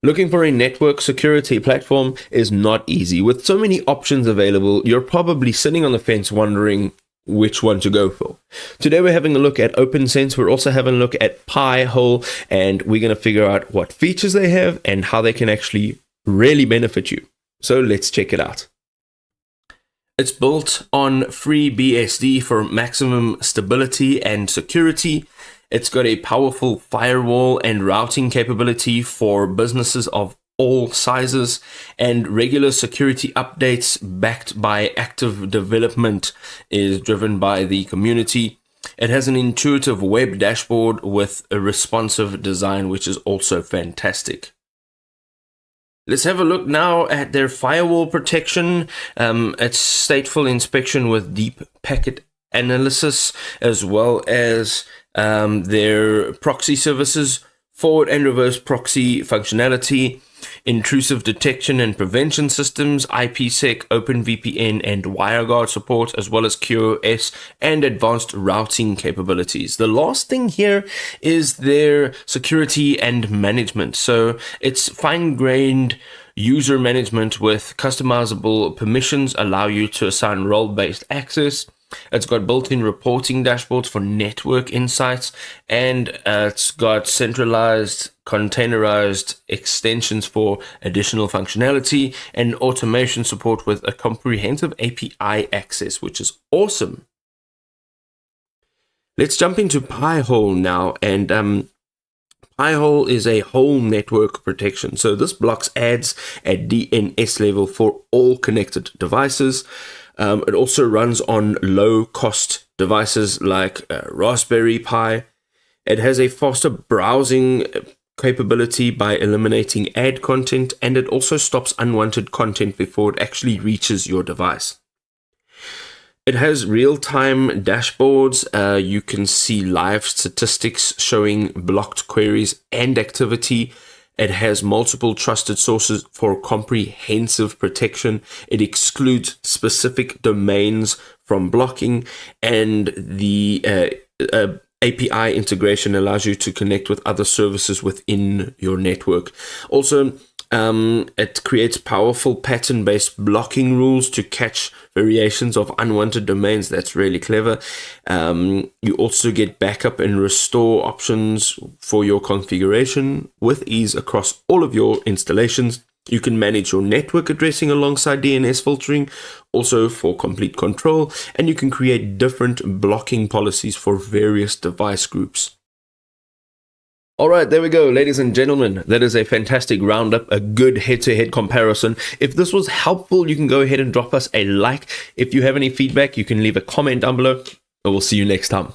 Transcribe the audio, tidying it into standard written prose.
Looking for a network security platform is not easy. With so many options available, you're probably sitting on the fence wondering which one to go for. Today we're having a look at Opnsense. We're also having a look at Pi-hole, and we're going to figure out what features they have and how they can actually really benefit you. So let's check it out. It's built on FreeBSD for maximum stability and security. It's got a powerful firewall and routing capability for businesses of all sizes, and regular security updates backed by active development is driven by the community. It has an intuitive web dashboard with a responsive design, which is also fantastic. Let's have a look now at their firewall protection. It's stateful inspection with deep packet analysis, as well as their proxy services, forward and reverse proxy functionality, intrusive detection and prevention systems, IPsec, OpenVPN, and WireGuard support, as well as QoS and advanced routing capabilities. The last thing here is their security and management. So it's fine-grained user management with customizable permissions, allow you to assign role-based access. It's got built-in reporting dashboards for network insights, and it's got centralized, containerized extensions for additional functionality and automation support with a comprehensive API access, which is awesome. Let's jump into Pi-hole now, and Pi-hole is a whole network protection. So this blocks ads at DNS level for all connected devices. It also runs on low-cost devices like Raspberry Pi. It has a faster browsing capability by eliminating ad content, and it also stops unwanted content before it actually reaches your device. It has real-time dashboards. You can see live statistics showing blocked queries and activity. It has multiple trusted sources for comprehensive protection. It excludes specific domains from blocking, and the API integration allows you to connect with other services within your network. Also, it creates powerful pattern-based blocking rules to catch variations of unwanted domains. That's really clever. You also get backup and restore options for your configuration with ease across all of your installations. You can manage your network addressing alongside DNS filtering, also for complete control, and you can create different blocking policies for various device groups. All right, there we go, ladies and gentlemen. That is a fantastic roundup, a good head-to-head comparison. If this was helpful, you can go ahead and drop us a like. If you have any feedback, you can leave a comment down below, and we'll see you next time.